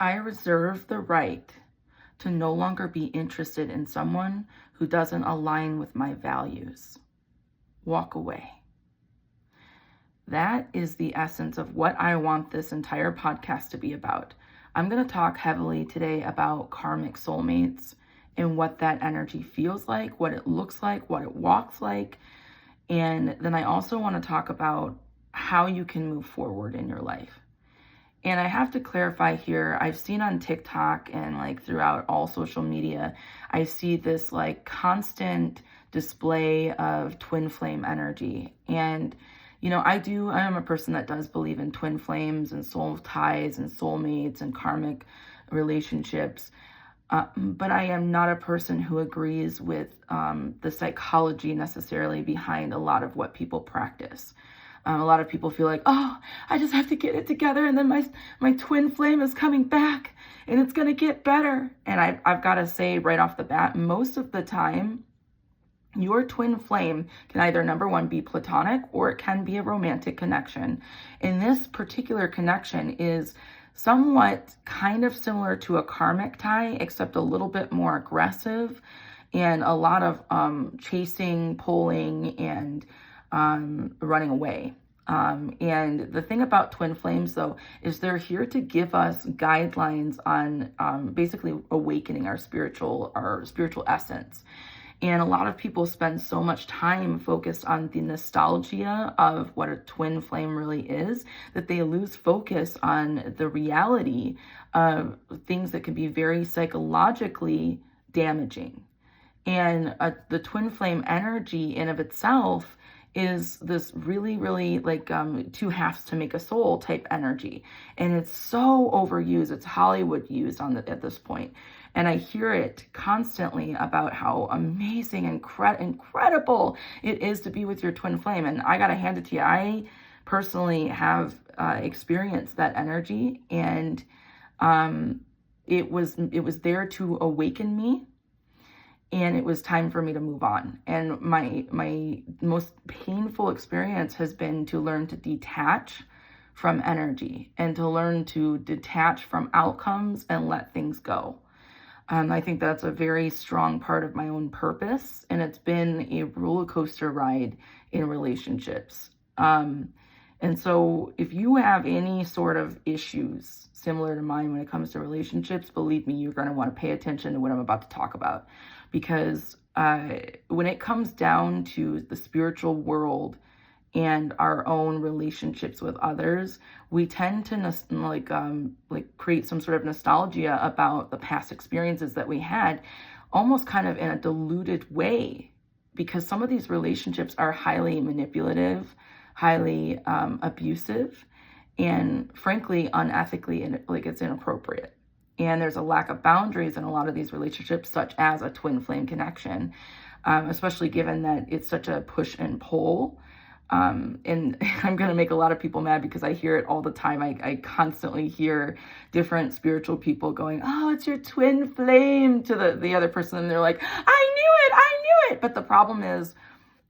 I reserve the right to no longer be interested in someone who doesn't align with my values. Walk away. That is the essence of what I want this entire podcast to be about. I'm going to talk heavily today about karmic soulmates and what that energy feels like, what it looks like, what it walks like. And then I also want to talk about how you can move forward in your life. And I have to clarify here, I've seen on TikTok and throughout all social media, I see this constant display of twin flame energy. And I am a person that does believe in twin flames and soul ties and soulmates and karmic relationships. But I am not a person who agrees with the psychology necessarily behind a lot of what people practice. A lot of people feel like, oh, I just have to get it together and then my twin flame is coming back and it's going to get better. And I've got to say right off the bat, most of the time, your twin flame can either, number one, be platonic or it can be a romantic connection. And this particular connection is somewhat kind of similar to a karmic tie, except a little bit more aggressive and a lot of chasing, pulling, and running away. And the thing about twin flames, though, is they're here to give us guidelines on basically awakening our spiritual essence. And a lot of people spend so much time focused on the nostalgia of what a twin flame really is that they lose focus on the reality of things that can be very psychologically damaging. And the twin flame energy in of itself is this really, really two halves to make a soul type energy. And it's so overused. It's Hollywood used at this point. And I hear it constantly about how amazing and incredible it is to be with your twin flame. And I got to hand it to you. I personally have experienced that energy, and it was there to awaken me. And it was time for me to move on. And my most painful experience has been to learn to detach from energy and to learn to detach from outcomes and let things go. I think that's a very strong part of my own purpose, and it's been a roller coaster ride in relationships. And so if you have any sort of issues similar to mine when it comes to relationships, believe me, you're going to want to pay attention to what I'm about to talk about. Because when it comes down to the spiritual world and our own relationships with others, we tend to create some sort of nostalgia about the past experiences that we had, almost kind of in a diluted way, because some of these relationships are highly manipulative, highly abusive, and frankly unethically, it's inappropriate. And there's a lack of boundaries in a lot of these relationships, such as a twin flame connection, especially given that it's such a push and pull. And I'm going to make a lot of people mad because I hear it all the time. I constantly hear different spiritual people going, oh, it's your twin flame, to the other person. And they're like, I knew it. But the problem is,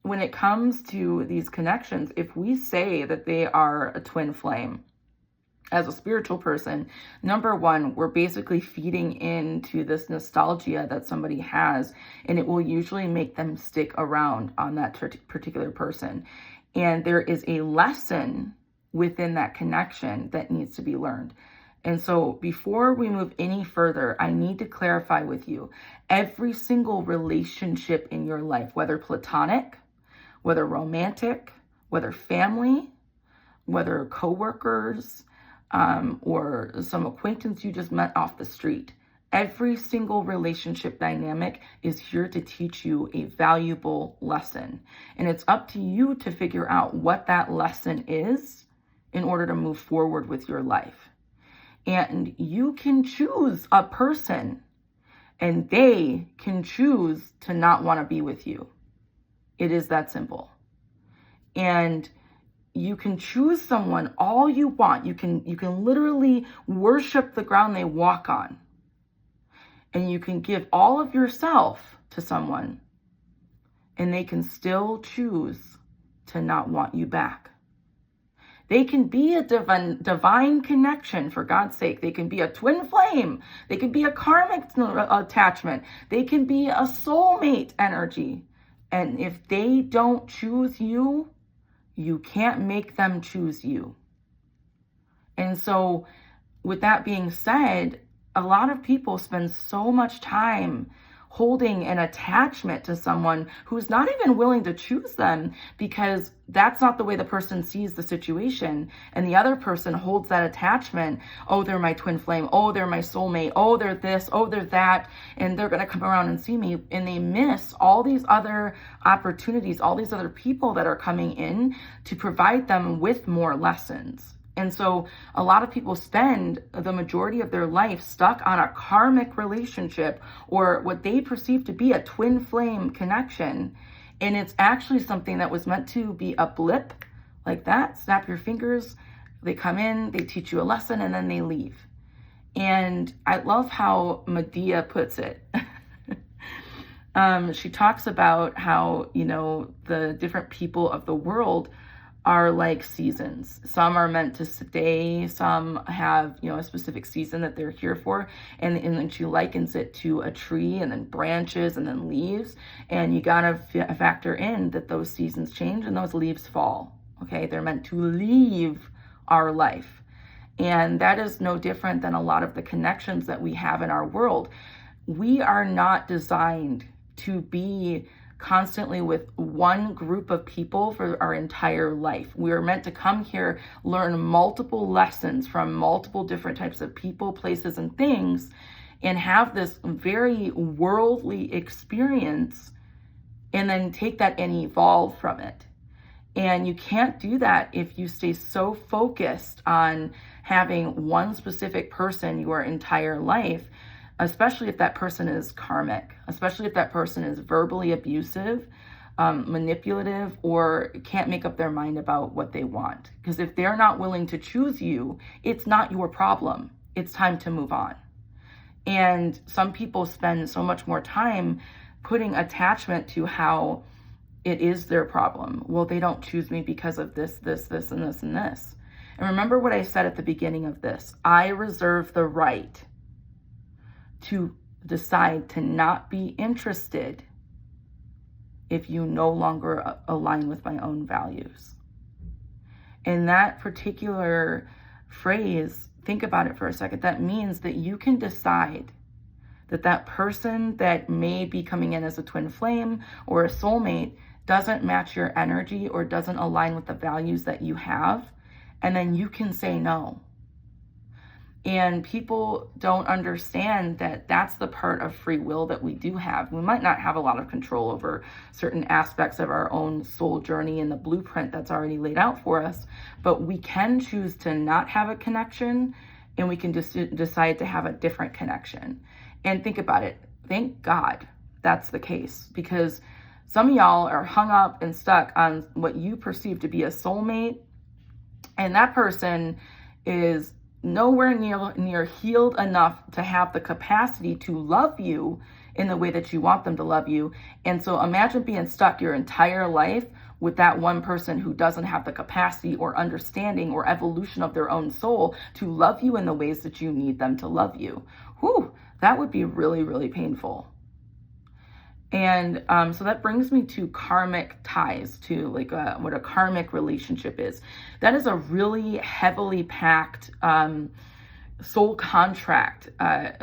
when it comes to these connections, if we say that they are a twin flame, as a spiritual person, number one, we're basically feeding into this nostalgia that somebody has, and it will usually make them stick around on that particular person. And there is a lesson within that connection that needs to be learned. And so before we move any further, I need to clarify with you, every single relationship in your life, whether platonic, whether romantic, whether family, whether coworkers, or some acquaintance you just met off the street. Every single relationship dynamic is here to teach you a valuable lesson. And it's up to you to figure out what that lesson is in order to move forward with your life. And you can choose a person, and they can choose to not want to be with you. It is that simple. And you can choose someone all you want. You can literally worship the ground they walk on. And you can give all of yourself to someone, and they can still choose to not want you back. They can be a divine connection, for God's sake. They can be a twin flame. They can be a karmic attachment. They can be a soulmate energy. And if they don't choose you, you can't make them choose you. And so with that being said, a lot of people spend so much time holding an attachment to someone who's not even willing to choose them, because that's not the way the person sees the situation. And the other person holds that attachment. Oh, they're my twin flame. Oh, they're my soulmate. Oh, they're this. Oh, they're that. And they're going to come around and see me. And they miss all these other opportunities, all these other people that are coming in to provide them with more lessons. And so a lot of people spend the majority of their life stuck on a karmic relationship, or what they perceive to be a twin flame connection. And it's actually something that was meant to be a blip, like that, snap your fingers. They come in, they teach you a lesson, and then they leave. And I love how Medea puts it. She talks about how, the different people of the world are like seasons. Some are meant to stay, some have, a specific season that they're here for. And then she likens it to a tree, and then branches, and then leaves. And you gotta factor in that those seasons change and those leaves fall. Okay, they're meant to leave our life. And that is no different than a lot of the connections that we have in our world. We are not designed to be constantly with one group of people for our entire life. We are meant to come here, learn multiple lessons from multiple different types of people, places, and things, and have this very worldly experience, and then take that and evolve from it. And you can't do that if you stay so focused on having one specific person your entire life, especially if that person is karmic, especially if that person is verbally abusive, manipulative, or can't make up their mind about what they want. Because if they're not willing to choose you, it's not your problem. It's time to move on. And some people spend so much more time putting attachment to how it is their problem. Well, they don't choose me because of this, this, this, and this, and this. And remember what I said at the beginning of this. I reserve the right to decide to not be interested if you no longer align with my own values. And that particular phrase, think about it for a second. That means that you can decide that that person that may be coming in as a twin flame or a soulmate doesn't match your energy or doesn't align with the values that you have. And then you can say no. And people don't understand that that's the part of free will that we do have. We might not have a lot of control over certain aspects of our own soul journey and the blueprint that's already laid out for us, but we can choose to not have a connection, and we can just decide to have a different connection. And think about it. Thank God that's the case, because some of y'all are hung up and stuck on what you perceive to be a soulmate, and that person is nowhere near healed enough to have the capacity to love you in the way that you want them to love you. And so imagine being stuck your entire life with that one person who doesn't have the capacity or understanding or evolution of their own soul to love you in the ways that you need them to love you. Whew, that would be really, really painful. And so that brings me to karmic ties, to like what a karmic relationship is. That is a really heavily packed soul contract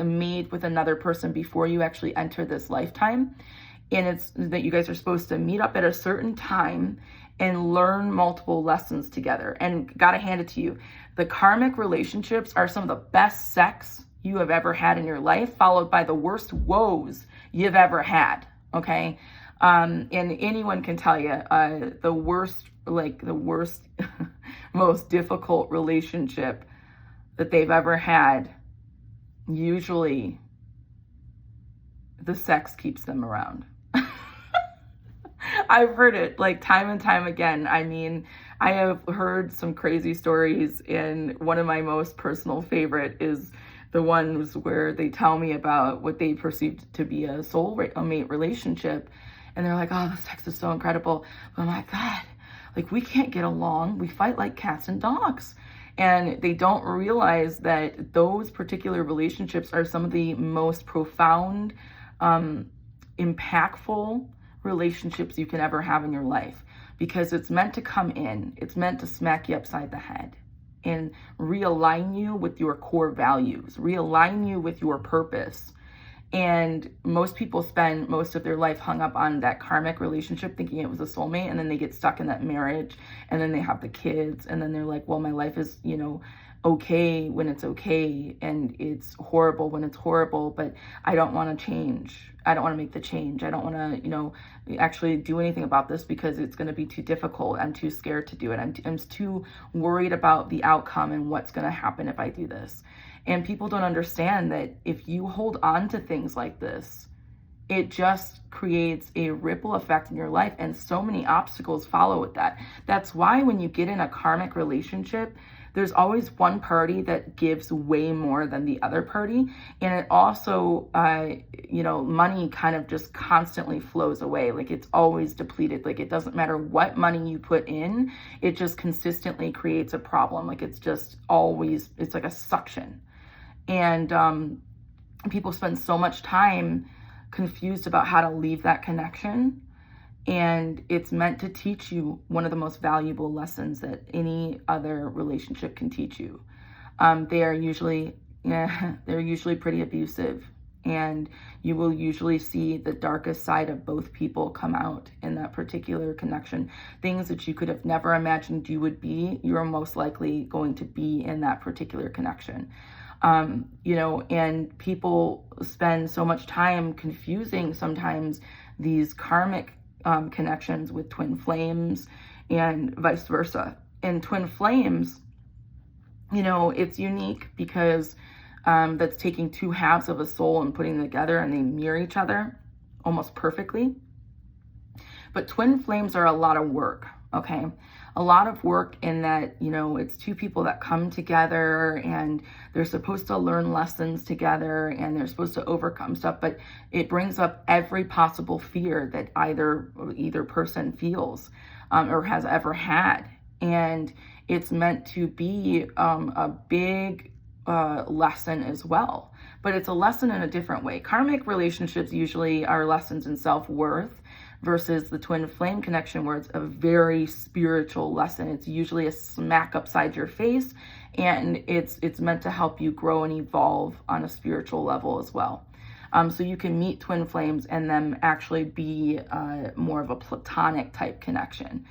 made with another person before you actually enter this lifetime. And it's that you guys are supposed to meet up at a certain time and learn multiple lessons together. And gotta hand it to you, the karmic relationships are some of the best sex you have ever had in your life, followed by the worst woes you've ever had. Okay. And anyone can tell you, the worst, most difficult relationship that they've ever had, usually the sex keeps them around. I've heard it like time and time again. I mean, I have heard some crazy stories, and one of my most personal favorite is the ones where they tell me about what they perceived to be a soulmate relationship. And they're like, oh, the sex is so incredible. But I'm like, God, Like, we can't get along. We fight like cats and dogs. And they don't realize that those particular relationships are some of the most profound, impactful relationships you can ever have in your life, because it's meant to come in. It's meant to smack you upside the head and realign you with your core values, realign you with your purpose. And most people spend most of their life hung up on that karmic relationship, thinking it was a soulmate, and then they get stuck in that marriage, and then they have the kids, and then they're like, well, my life is, okay when it's okay, and it's horrible when it's horrible, but I don't want to change. I don't want to make the change. I don't want to, actually do anything about this because it's going to be too difficult. I'm too scared to do it. I'm too worried about the outcome and what's going to happen if I do this. And people don't understand that if you hold on to things like this, it just creates a ripple effect in your life, and so many obstacles follow with that. That's why when you get in a karmic relationship, there's always one party that gives way more than the other party. And it also, money kind of just constantly flows away. Like, it's always depleted. Like, it doesn't matter what money you put in, it just consistently creates a problem. Like, it's just always, it's like a suction. And people spend so much time confused about how to leave that connection. And it's meant to teach you one of the most valuable lessons that any other relationship can teach you. They're usually pretty abusive, and you will usually see the darkest side of both people come out in that particular connection. Things that you could have never imagined you would be, you're most likely going to be in that particular connection. And people spend so much time confusing sometimes these karmic connections with twin flames and vice versa. And twin flames, it's unique because that's taking two halves of a soul and putting them together, and they mirror each other almost perfectly. But twin flames are a lot of work, okay? A lot of work in that, it's two people that come together and they're supposed to learn lessons together and they're supposed to overcome stuff, but it brings up every possible fear that either person feels or has ever had. And it's meant to be a big lesson as well, but it's a lesson in a different way. Karmic relationships usually are lessons in self-worth, versus the twin flame connection, where it's a very spiritual lesson. It's usually a smack upside your face, and it's meant to help you grow and evolve on a spiritual level as well. So you can meet twin flames and them actually be more of a platonic type connection.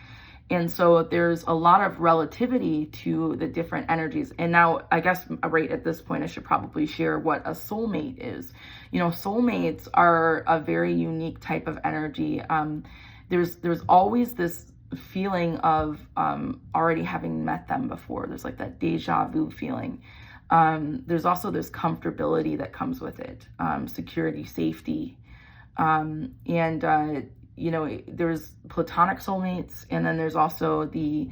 And so there's a lot of relativity to the different energies. And now, I guess right at this point, I should probably share what a soulmate is. Soulmates are a very unique type of energy. There's always this feeling of already having met them before. There's like that deja vu feeling. There's also this comfortability that comes with it, security, safety, there's platonic soulmates, and then there's also the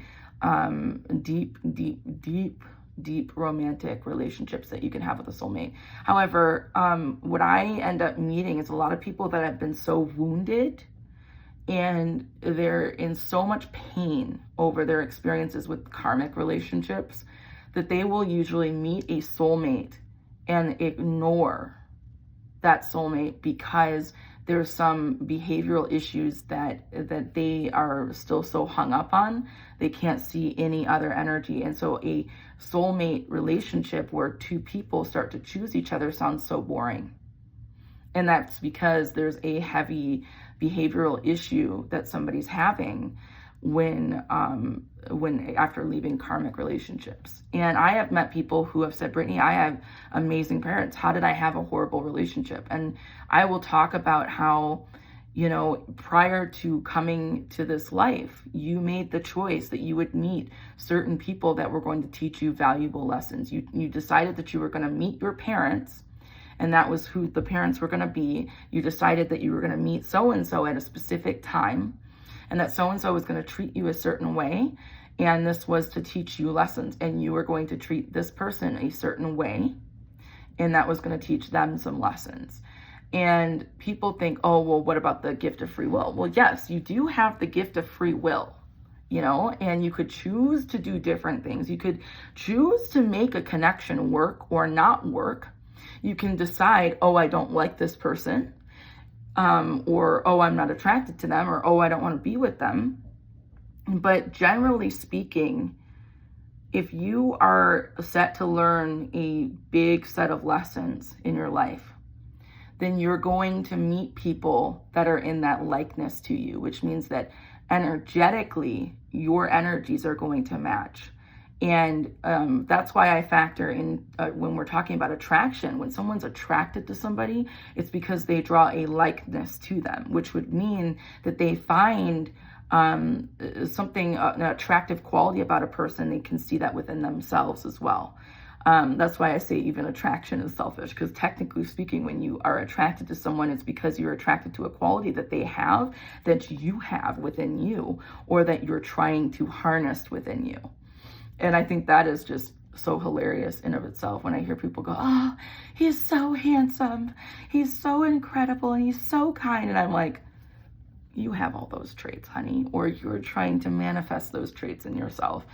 deep romantic relationships that you can have with a soulmate. However, what I end up meeting is a lot of people that have been so wounded and they're in so much pain over their experiences with karmic relationships that they will usually meet a soulmate and ignore that soulmate because there's some behavioral issues that they are still so hung up on, they can't see any other energy. And so a soulmate relationship where two people start to choose each other sounds so boring. And that's because there's a heavy behavioral issue that somebody's having when after leaving karmic relationships. And I have met people who have said, Brittany, I have amazing parents. How did I have a horrible relationship? And I will talk about how, prior to coming to this life, you made the choice that you would meet certain people that were going to teach you valuable lessons. You decided that you were going to meet your parents, and that was who the parents were going to be. You decided that you were going to meet so-and-so at a specific time, and that so-and-so was going to treat you a certain way, and this was to teach you lessons, and you were going to treat this person a certain way, and that was going to teach them some lessons. And people think, oh, well, what about the gift of free will? Well, yes, you do have the gift of free will. and you could choose to do different things. You could choose to make a connection work or not work. You can decide, oh, I don't like this person, or, oh, I'm not attracted to them, or, oh, I don't want to be with them. But generally speaking, if you are set to learn a big set of lessons in your life, then you're going to meet people that are in that likeness to you, which means that energetically, your energies are going to match. And that's why I factor in when we're talking about attraction. When someone's attracted to somebody, it's because they draw a likeness to them, which would mean that they find something, an attractive quality about a person. They can see that within themselves as well. That's why I say even attraction is selfish, because technically speaking, when you are attracted to someone, it's because you're attracted to a quality that they have, that you have within you, or that you're trying to harness within you. And I think that is just so hilarious in of itself when I hear people go, oh, he's so handsome, he's so incredible, and he's so kind. And I'm like, you have all those traits, honey, or you're trying to manifest those traits in yourself.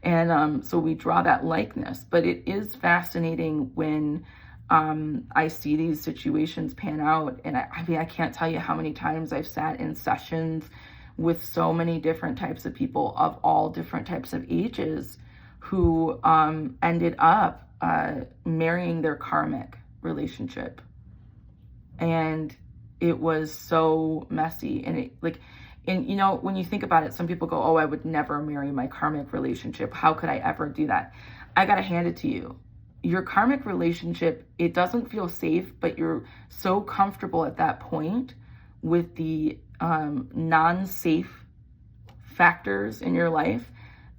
And so we draw that likeness. But it is fascinating when I see these situations pan out. And I mean, I can't tell you how many times I've sat in sessions with so many different types of people of all different types of ages who ended up marrying their karmic relationship. And it was so messy. And when you think about it, some people go, oh, I would never marry my karmic relationship. How could I ever do that? I got to hand it to you. Your karmic relationship, it doesn't feel safe, but you're so comfortable at that point with the non-safe factors in your life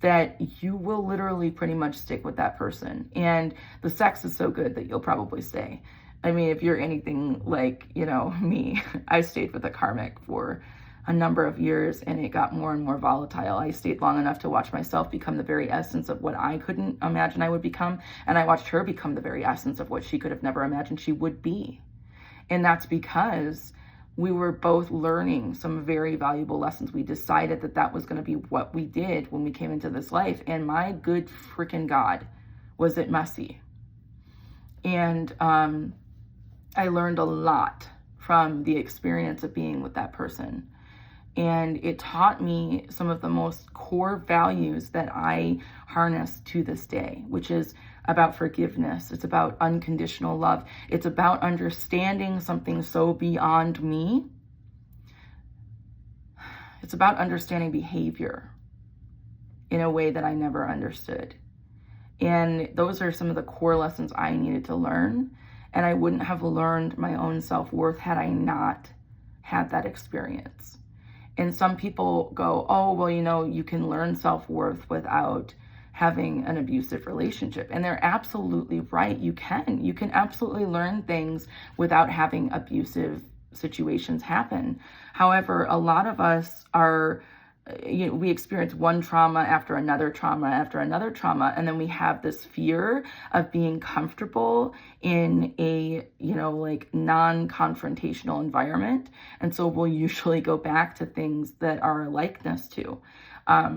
that you will literally pretty much stick with that person. And the sex is so good that you'll probably stay. I mean, if you're anything like, me, I stayed with a karmic for a number of years, and it got more and more volatile. I stayed long enough to watch myself become the very essence of what I couldn't imagine I would become. And I watched her become the very essence of what she could have never imagined she would be. And that's because we were both learning some very valuable lessons. We decided that that was going to be what we did when we came into this life. And my good freaking God, was it messy. And I learned a lot from the experience of being with that person. And it taught me some of the most core values that I harness to this day, which is about forgiveness. It's about unconditional love. It's about understanding something so beyond me. It's about understanding behavior in a way that I never understood. And those are some of the core lessons I needed to learn. And I wouldn't have learned my own self-worth had I not had that experience. And some people go, oh, well, you can learn self-worth without having an abusive relationship. And they're absolutely right. You can absolutely learn things without having abusive situations happen. However, a lot of us are, we experience one trauma after another trauma after another trauma. And then we have this fear of being comfortable in a, non-confrontational environment. And so we'll usually go back to things that are a likeness to.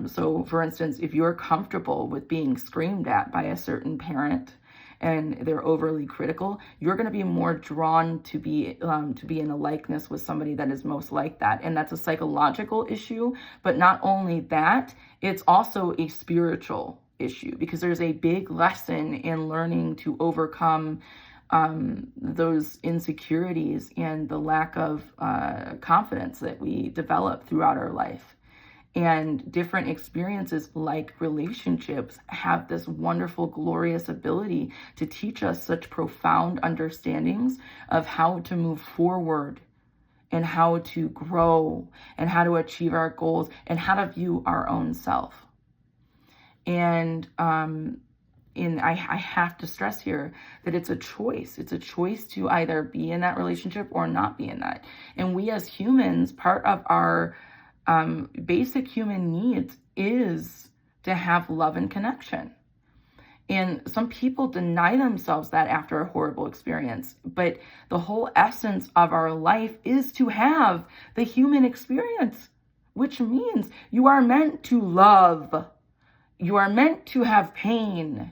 So for instance, if you're comfortable with being screamed at by a certain parent and they're overly critical, you're going to be more drawn to be in a likeness with somebody that is most like that. And that's a psychological issue. But not only that, it's also a spiritual issue, because there's a big lesson in learning to overcome those insecurities and the lack of confidence that we develop throughout our life. And different experiences like relationships have this wonderful, glorious ability to teach us such profound understandings of how to move forward and how to grow and how to achieve our goals and how to view our own self. And I have to stress here that it's a choice. It's a choice to either be in that relationship or not be in that. And we as humans, part of our basic human needs is to have love and connection. And some people deny themselves that after a horrible experience. But the whole essence of our life is to have the human experience. which means you are meant to love. You are meant to have pain.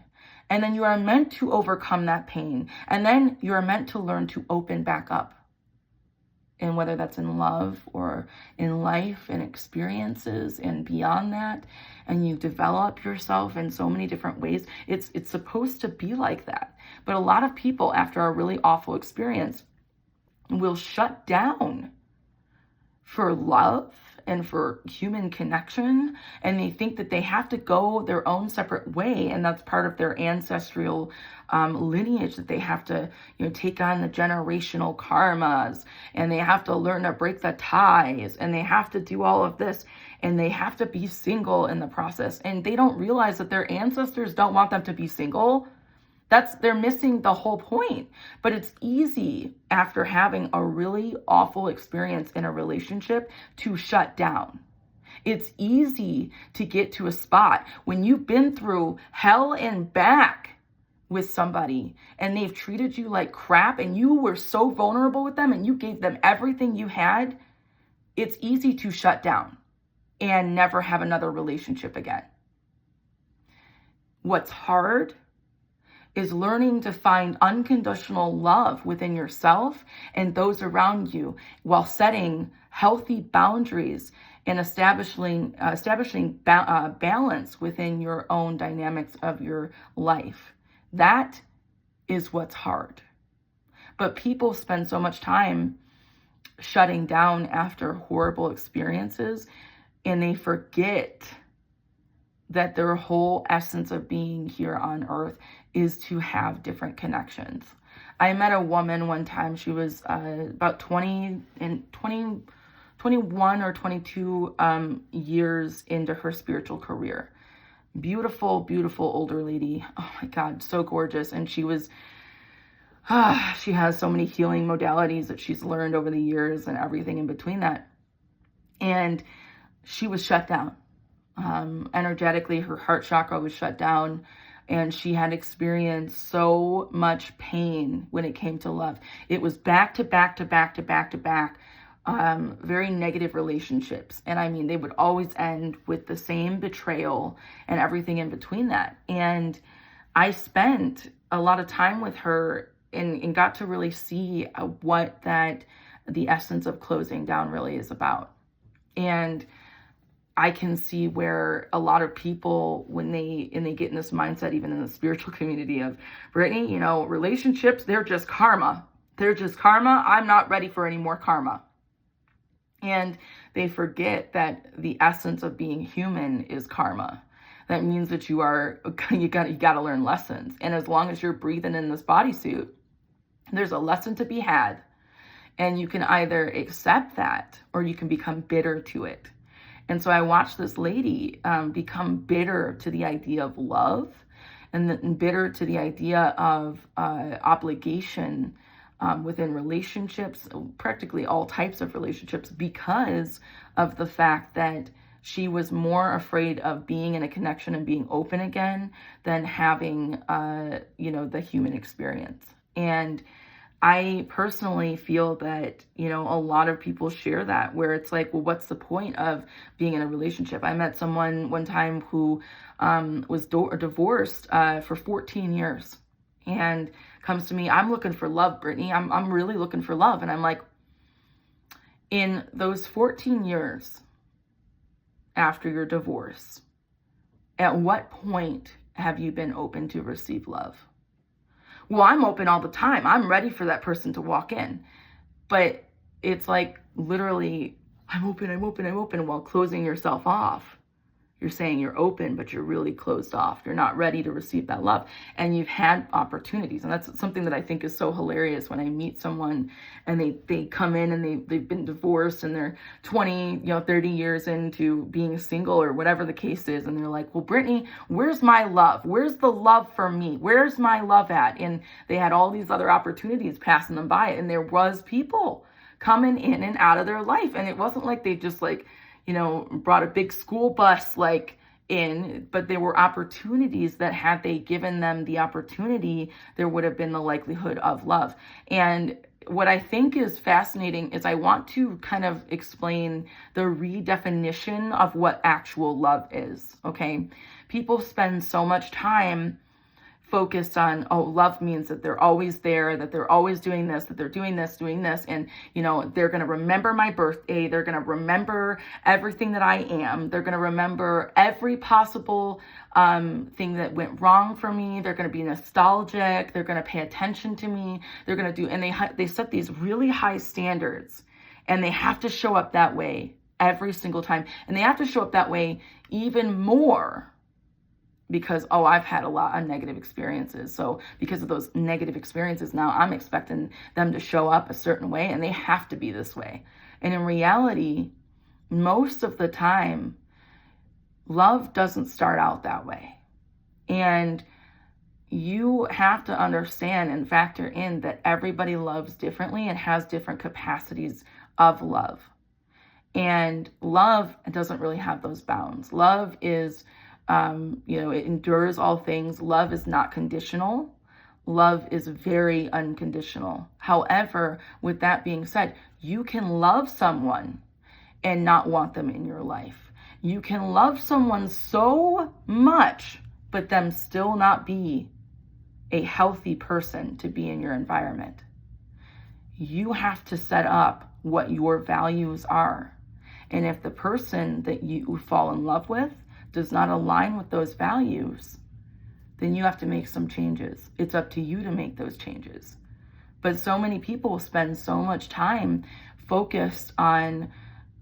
And then you are meant to overcome that pain. And then you are meant to learn to open back up. And whether that's in love or in life and experiences and beyond that, and you develop yourself in so many different ways, it's supposed to be like that. But a lot of people, after a really awful experience, will shut down for love and for human connection, and they think that they have to go their own separate way, and that's part of their ancestral lineage, that they have to, take on the generational karmas, and they have to learn to break the ties, and they have to do all of this, and they have to be single in the process, and they don't realize that their ancestors don't want them to be single. They're missing the whole point. But it's easy after having a really awful experience in a relationship to shut down. It's easy to get to a spot when you've been through hell and back with somebody and they've treated you like crap and you were so vulnerable with them and you gave them everything you had. It's easy to shut down and never have another relationship again. What's hard is learning to find unconditional love within yourself and those around you while setting healthy boundaries and establishing balance within your own dynamics of your life. That is what's hard. But people spend so much time shutting down after horrible experiences, and they forget that their whole essence of being here on earth is to have different connections. I met a woman one time. She was about 21 or 22 years into her spiritual career. Beautiful, beautiful older lady. Oh my God, so gorgeous. And she has so many healing modalities that she's learned over the years and everything in between that. And she was shut down. Energetically, her heart chakra was shut down, and she had experienced so much pain when it came to love. It was back to back, very negative relationships. And I mean, they would always end with the same betrayal and everything in between that. And I spent a lot of time with her and got to really see what the essence of closing down really is about. And I can see where a lot of people, when they get in this mindset, even in the spiritual community of, Brittany, relationships, they're just karma. They're just karma. I'm not ready for any more karma. And they forget that the essence of being human is karma. That means that you got to learn lessons. And as long as you're breathing in this bodysuit, there's a lesson to be had. And you can either accept that or you can become bitter to it. And so I watched this lady become bitter to the idea of love and then bitter to the idea of obligation within relationships, practically all types of relationships, because of the fact that she was more afraid of being in a connection and being open again than having, the human experience. And I personally feel that, a lot of people share that, where it's like, well, what's the point of being in a relationship? I met someone one time who was divorced for 14 years and comes to me, I'm looking for love, Brittany. I'm really looking for love. And I'm like, in those 14 years after your divorce, at what point have you been open to receive love? Well, I'm open all the time. I'm ready for that person to walk in. But it's like literally, I'm open while closing yourself off. You're saying you're open, but you're really closed off. You're not ready to receive that love. And you've had opportunities. And that's something that I think is so hilarious when I meet someone and they come in and they've been divorced and they're 20, 30 years into being single or whatever the case is. And they're like, well, Brittany, where's my love? Where's the love for me? Where's my love at? And they had all these other opportunities passing them by. And there was people coming in and out of their life. And it wasn't like they just brought a big school bus in, but there were opportunities that had they given them the opportunity, there would have been the likelihood of love. And what I think is fascinating is I want to kind of explain the redefinition of what actual love is, okay? People spend so much time focused on, oh, love means that they're always there, that they're always doing this, that they're doing this, and, you know, they're going to remember my birthday. They're going to remember everything that I am. They're going to remember every possible thing that went wrong for me. They're going to be nostalgic. They're going to pay attention to me. They're going to do, and they set these really high standards, and they have to show up that way every single time. And they have to show up that way even more because, oh, I've had a lot of negative experiences. So because of those negative experiences, now I'm expecting them to show up a certain way, and they have to be this way. And in reality, most of the time, love doesn't start out that way. And you have to understand and factor in that everybody loves differently and has different capacities of love. And love doesn't really have those bounds. Love is it endures all things. Love is not conditional. Love is very unconditional. However, with that being said, you can love someone and not want them in your life. You can love someone so much, but them still not be a healthy person to be in your environment. You have to set up what your values are. And if the person that you fall in love with does not align with those values, then you have to make some changes. It's up to you to make those changes. But so many people spend so much time focused on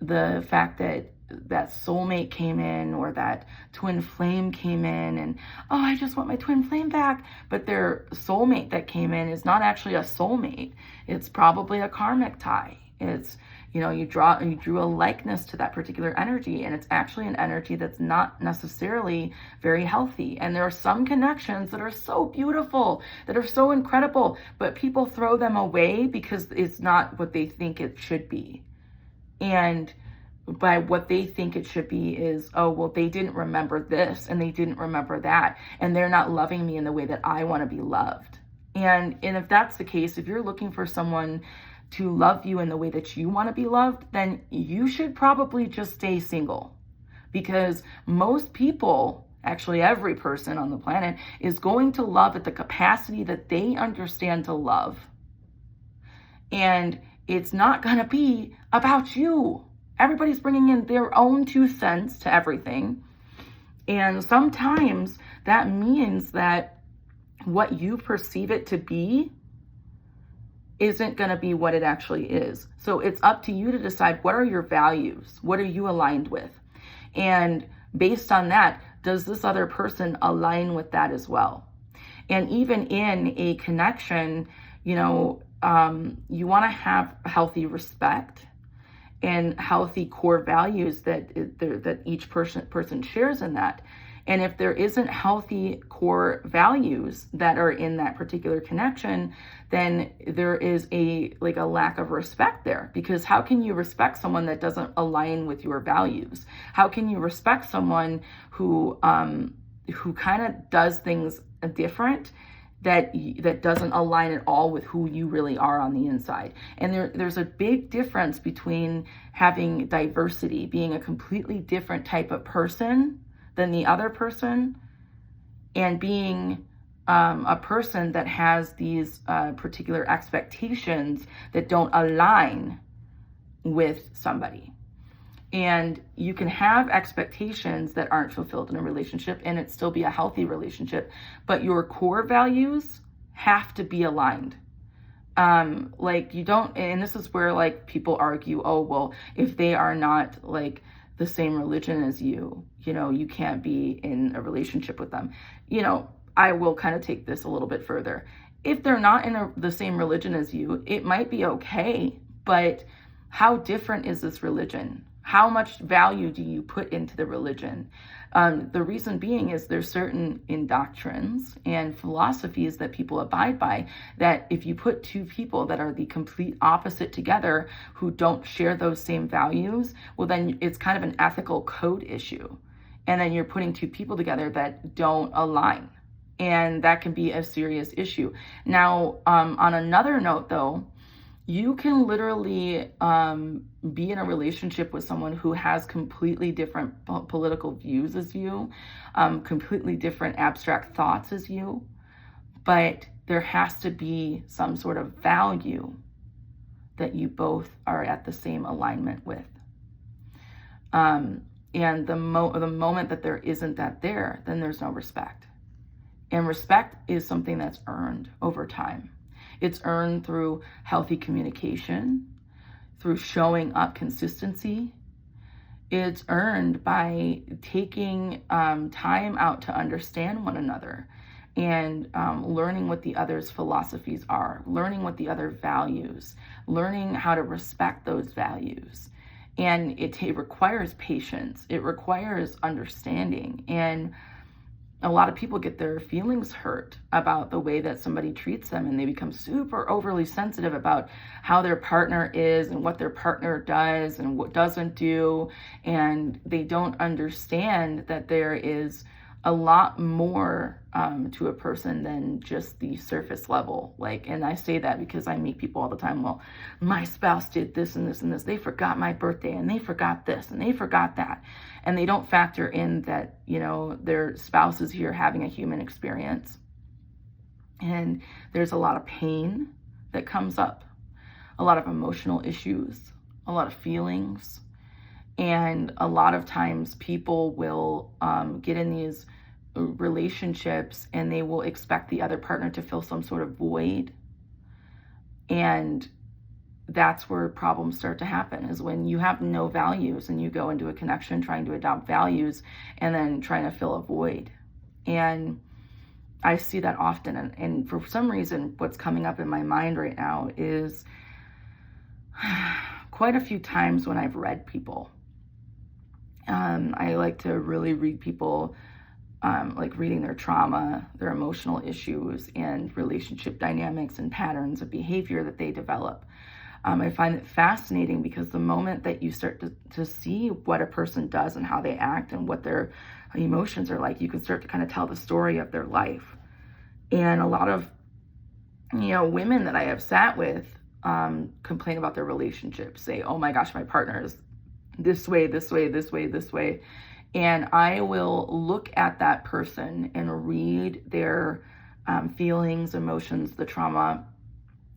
the fact that that soulmate came in or that twin flame came in and, oh, I just want my twin flame back. But their soulmate that came in is not actually a soulmate. It's probably a karmic tie. It's, you drew a likeness to that particular energy, and it's actually an energy that's not necessarily very healthy. And there are some connections that are so beautiful, that are so incredible, but people throw them away because it's not what they think it should be. And by what they think it should be is, oh, well, they didn't remember this and they didn't remember that, and they're not loving me in the way that I want to be loved. And if that's the case, if you're looking for someone to love you in the way that you want to be loved, then you should probably just stay single. Because most people, actually every person on the planet, is going to love at the capacity that they understand to love. And it's not going to be about you. Everybody's bringing in their own 2 cents to everything. And sometimes that means that what you perceive it to be isn't going to be what it actually is. So it's up to you to decide, what are your values? What are you aligned with? And based on that, does this other person align with that as well? And even in a connection, you want to have healthy respect and healthy core values that each person shares in that. And if there isn't healthy core values that are in that particular connection, then there is a lack of respect there. Because how can you respect someone that doesn't align with your values? How can you respect someone who kind of does things different, that doesn't align at all with who you really are on the inside? And there's a big difference between having diversity, being a completely different type of person than the other person, and being a person that has these particular expectations that don't align with somebody. And you can have expectations that aren't fulfilled in a relationship and it still be a healthy relationship, but your core values have to be aligned. You don't, and this is where people argue, oh, well, if they are not the same religion as you, you can't be in a relationship with them. I will kind of take this a little bit further. If they're not in the same religion as you, it might be okay, but how different is this religion? How much value do you put into the religion? The reason being is there's certain doctrines and philosophies that people abide by, that if you put 2 people that are the complete opposite together who don't share those same values, well, then it's kind of an ethical code issue. And then you're putting two people together that don't align. And that can be a serious issue. Now, on another note, though, you can literally be in a relationship with someone who has completely different political views as you, completely different abstract thoughts as you, but there has to be some sort of value that you both are at the same alignment with. And the moment that there isn't that there, then there's no respect. And respect is something that's earned over time. It's earned through healthy communication, through showing up consistency. It's earned by taking time out to understand one another and learning what the other's philosophies are, learning what the other values, learning how to respect those values. And it requires patience. It requires understanding. And a lot of people get their feelings hurt about the way that somebody treats them, and they become super overly sensitive about how their partner is and what their partner does and what doesn't do. And they don't understand that there is a lot more to a person than just the surface level. And I say that because I meet people all the time. Well, my spouse did this and this and this. They forgot my birthday and they forgot this and they forgot that. And they don't factor in that, their spouse is here having a human experience. And there's a lot of pain that comes up, a lot of emotional issues, a lot of feelings. And a lot of times people will get in these relationships and they will expect the other partner to fill some sort of void. And that's where problems start to happen, is when you have no values and you go into a connection trying to adopt values and then trying to fill a void. And I see that often. And for some reason, what's coming up in my mind right now is quite a few times when I've read people. I like to really read people, like reading their trauma, their emotional issues, and relationship dynamics and patterns of behavior that they develop. I find it fascinating because the moment that you start to see what a person does and how they act and what their emotions are like, you can start to kind of tell the story of their life. And a lot of, women that I have sat with complain about their relationships, say, oh my gosh, my partner is this way, this way, this way, this way. And I will look at that person and read their feelings, emotions, the trauma,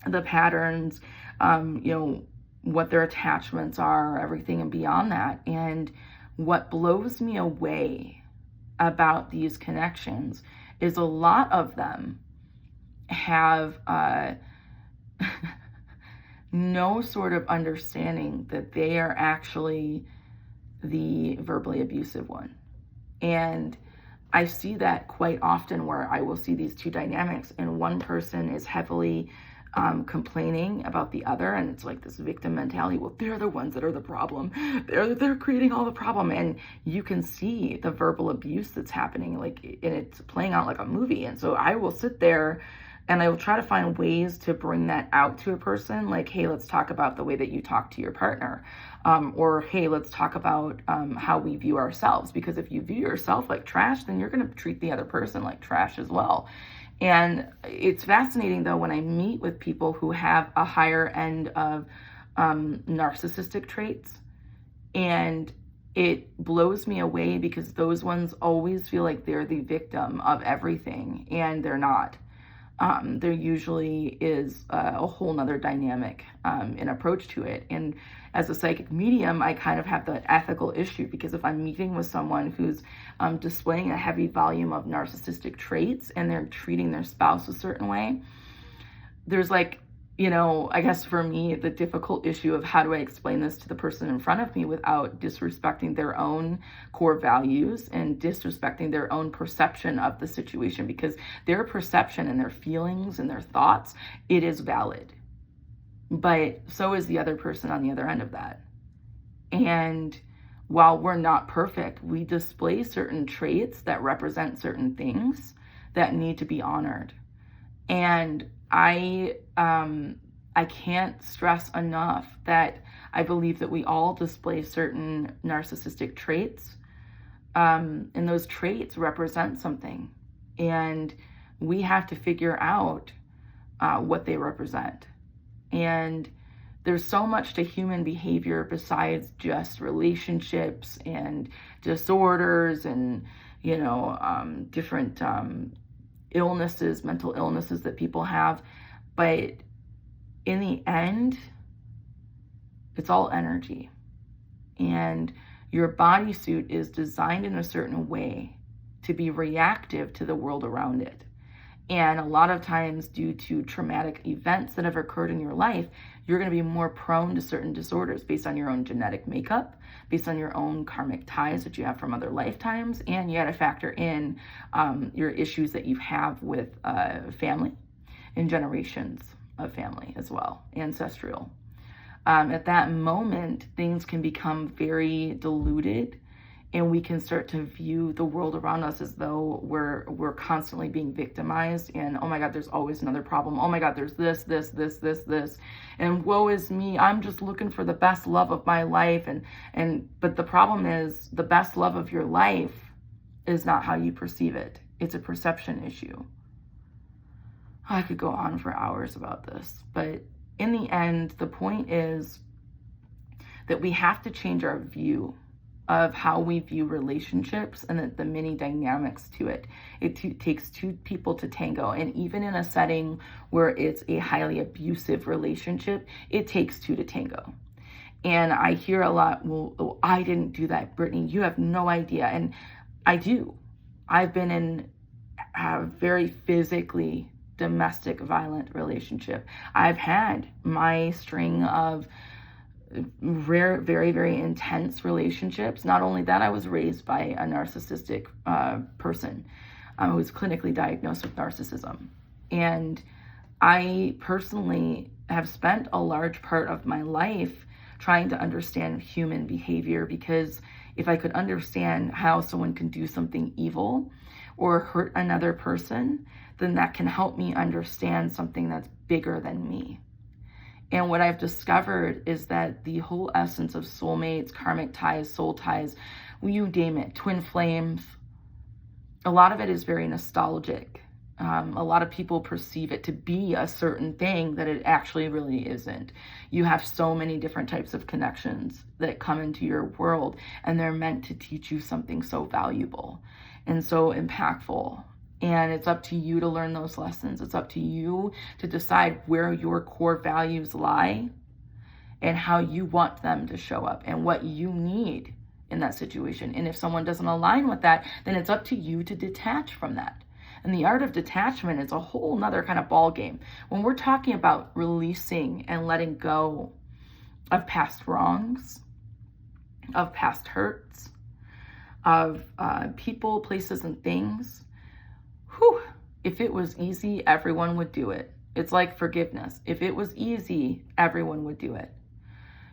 the patterns, what their attachments are, everything and beyond that. And what blows me away about these connections is a lot of them have no sort of understanding that they are actually the verbally abusive one. And I see that quite often, where I will see these two dynamics and one person is heavily complaining about the other, and it's like this victim mentality. Well, they're the ones that are the problem. They're creating all the problem. And you can see the verbal abuse that's happening, and it's playing out like a movie. And so I will sit there and I will try to find ways to bring that out to a person, like, hey, let's talk about the way that you talk to your partner. Or, hey, let's talk about how we view ourselves. Because if you view yourself like trash, then you're going to treat the other person like trash as well. And it's fascinating, though, when I meet with people who have a higher end of narcissistic traits. And it blows me away because those ones always feel like they're the victim of everything, and they're not. There usually is a whole nother dynamic and approach to it. And as a psychic medium, I kind of have the ethical issue, because if I'm meeting with someone who's displaying a heavy volume of narcissistic traits and they're treating their spouse a certain way, there's I guess for me, the difficult issue of how do I explain this to the person in front of me without disrespecting their own core values and disrespecting their own perception of the situation, because their perception and their feelings and their thoughts, it is valid. But so is the other person on the other end of that. And while we're not perfect, we display certain traits that represent certain things that need to be honored. And I can't stress enough that I believe that we all display certain narcissistic traits, And those traits represent something. And we have to figure out what they represent. And there's so much to human behavior besides just relationships and disorders and, different illnesses, mental illnesses that people have. But in the end, it's all energy. And your bodysuit is designed in a certain way to be reactive to the world around it. And a lot of times, due to traumatic events that have occurred in your life, you're going to be more prone to certain disorders based on your own genetic makeup, based on your own karmic ties that you have from other lifetimes, and you got to factor in your issues that you have with family and generations of family as well, ancestral. At that moment, things can become very diluted, and we can start to view the world around us as though we're constantly being victimized, and oh my God, there's always another problem. Oh my God, there's this, and woe is me. I'm just looking for the best love of my life, but the problem is the best love of your life is not how you perceive it. It's a perception issue. I could go on for hours about this, but in the end, the point is that we have to change our view of how we view relationships and the many dynamics to it. It takes two people to tango. And even in a setting where it's a highly abusive relationship, it takes two to tango. And I hear a lot, well, oh, I didn't do that, Brittany. You have no idea. And I do. I've been in a very physically domestic violent relationship. I've had my string of rare, very, very intense relationships. Not only that, I was raised by a narcissistic person who was clinically diagnosed with narcissism. And I personally have spent a large part of my life trying to understand human behavior, because if I could understand how someone can do something evil or hurt another person, then that can help me understand something that's bigger than me. And what I've discovered is that the whole essence of soulmates, karmic ties, soul ties, you name it, twin flames, a lot of it is very nostalgic. A lot of people perceive it to be a certain thing that it actually really isn't. You have so many different types of connections that come into your world, and they're meant to teach you something so valuable and so impactful. And it's up to you to learn those lessons. It's up to you to decide where your core values lie and how you want them to show up and what you need in that situation. And if someone doesn't align with that, then it's up to you to detach from that. And the art of detachment is a whole nother kind of ball game. When we're talking about releasing and letting go of past wrongs, of past hurts, of people, places, and things, if it was easy, everyone would do it. It's like forgiveness. If it was easy, everyone would do it.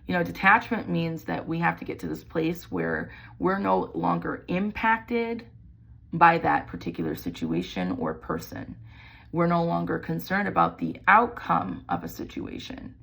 Detachment means that we have to get to this place where we're no longer impacted by that particular situation or person. We're no longer concerned about the outcome of a situation.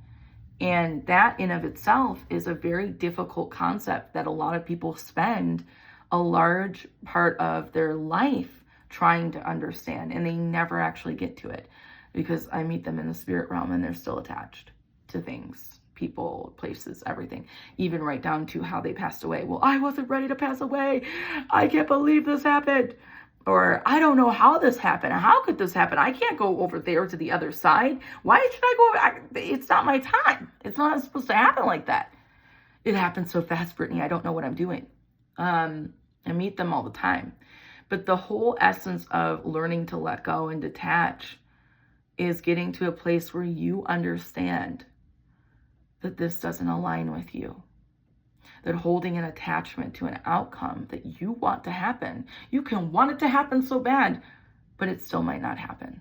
And that in of itself is a very difficult concept that a lot of people spend a large part of their life trying to understand, and they never actually get to it, because I meet them in the spirit realm and they're still attached to things, people, places, everything, even right down to how they passed away. Well, I wasn't ready to pass away. I can't believe this happened. Or I don't know how this happened. How could this happen? I can't go over there to the other side. Why should I go? It's not my time. It's not supposed to happen like that. It happens so fast, Brittany. I don't know what I'm doing. I meet them all the time. But the whole essence of learning to let go and detach is getting to a place where you understand that this doesn't align with you. That holding an attachment to an outcome that you want to happen, you can want it to happen so bad, but it still might not happen.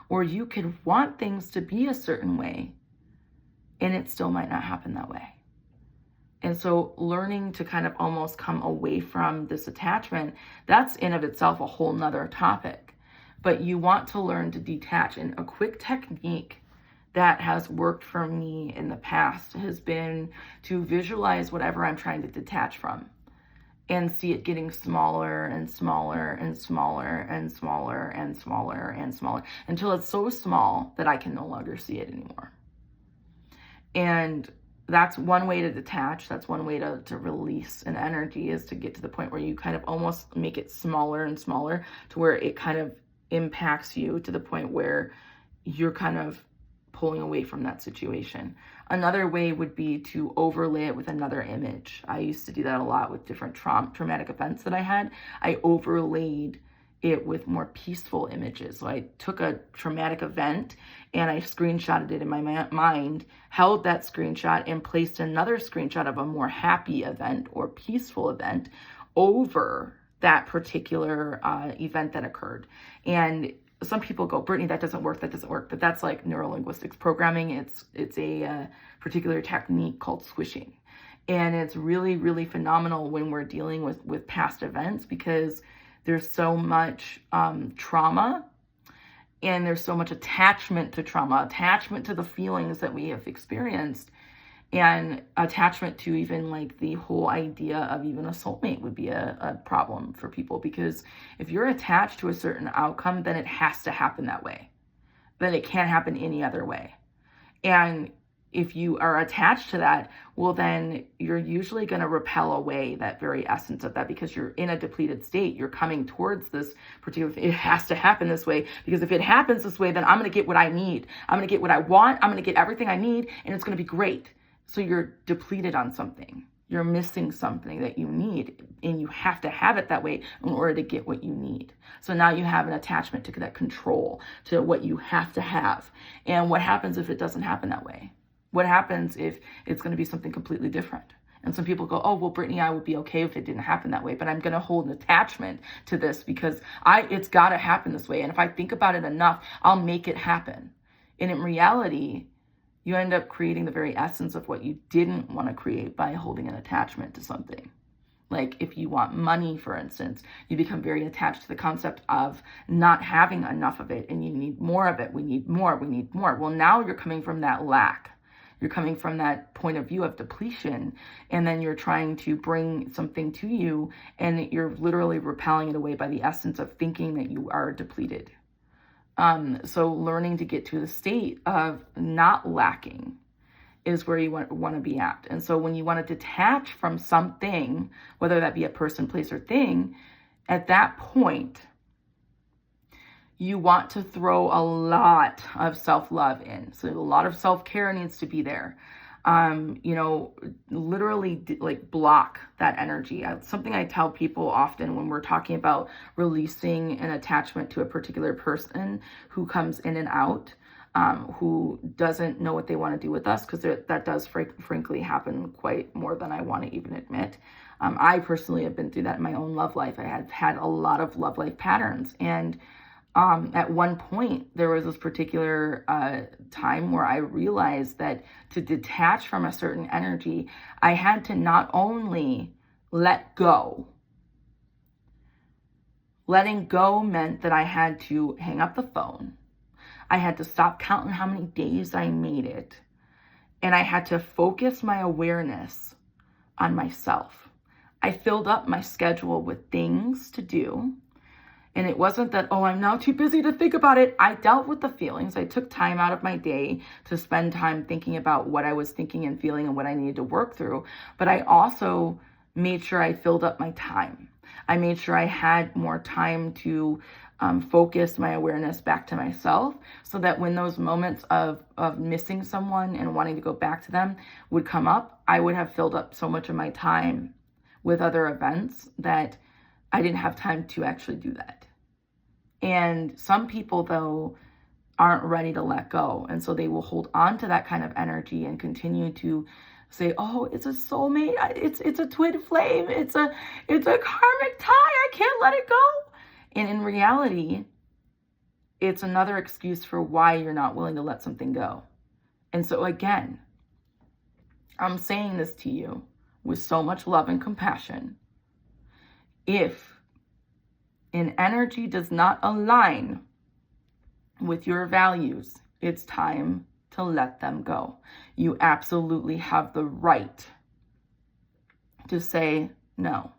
Or you could want things to be a certain way, and it still might not happen that way. And so learning to kind of almost come away from this attachment, that's in of itself a whole nother topic. But you want to learn to detach. And a quick technique that has worked for me in the past has been to visualize whatever I'm trying to detach from. and see it getting smaller and smaller and smaller and smaller and smaller and smaller until it's so small that I can no longer see it anymore. And that's one way to detach. That's one way to release an energy, is to get to the point where you kind of almost make it smaller and smaller to where it kind of impacts you to the point where you're kind of pulling away from that situation. Another way would be to overlay it with another image. I used to do that a lot with different traumatic events that I had. I overlaid it with more peaceful images. So I took a traumatic event and I screenshotted it in my mind, held that screenshot, and placed another screenshot of a more happy event or peaceful event over that particular event that occurred. And some people go, Brittany, that doesn't work. But that's like Neuro-Linguistics Programming. It's a particular technique called swishing. And it's really, really phenomenal when we're dealing with past events, because there's so much trauma, and there's so much attachment to trauma, attachment to the feelings that we have experienced, and attachment to even like the whole idea of even a soulmate would be a problem for people. Because if you're attached to a certain outcome, then it has to happen that way. Then it can't happen any other way. And if you are attached to that, well, then you're usually going to repel away that very essence of that, because you're in a depleted state. You're coming towards this particular thing. It has to happen this way, because if it happens this way, then I'm going to get what I need. I'm going to get what I want. I'm going to get everything I need, and it's going to be great. So you're depleted on something. You're missing something that you need, and you have to have it that way in order to get what you need. So now you have an attachment to that control, to what you have to have. And what happens if it doesn't happen that way? What happens if it's going to be something completely different? And some people go, oh, well, Brittany, I would be okay if it didn't happen that way, but I'm going to hold an attachment to this because it's got to happen this way. And if I think about it enough, I'll make it happen. And in reality, you end up creating the very essence of what you didn't want to create by holding an attachment to something. Like if you want money, for instance, you become very attached to the concept of not having enough of it, and you need more of it. We need more. Well, now you're coming from that lack. You're coming from that point of view of depletion, and then you're trying to bring something to you, and you're literally repelling it away by the essence of thinking that you are depleted. So learning to get to the state of not lacking is where you want to be at. And so when you want to detach from something, whether that be a person, place, or thing, at that point, you want to throw a lot of self-love in. So a lot of self-care needs to be there. Literally like block that energy. Something I tell people often when we're talking about releasing an attachment to a particular person who comes in and out, who doesn't know what they want to do with us, because that does frankly happen quite more than I want to even admit. I personally have been through that in my own love life. I have had a lot of love life patterns, and at one point, there was this particular time where I realized that to detach from a certain energy, I had to not only let go. Letting go meant that I had to hang up the phone. I had to stop counting how many days I made it. And I had to focus my awareness on myself. I filled up my schedule with things to do. And it wasn't that, oh, I'm now too busy to think about it. I dealt with the feelings. I took time out of my day to spend time thinking about what I was thinking and feeling and what I needed to work through. But I also made sure I filled up my time. I made sure I had more time to focus my awareness back to myself, so that when those moments of missing someone and wanting to go back to them would come up, I would have filled up so much of my time with other events that I didn't have time to actually do that. And some people, though, aren't ready to let go. And so they will hold on to that kind of energy and continue to say, oh, it's a soulmate. It's a twin flame. It's a karmic tie. I can't let it go. And in reality, it's another excuse for why you're not willing to let something go. And so again, I'm saying this to you with so much love and compassion. If an energy does not align with your values, it's time to let them go. You absolutely have the right to say no.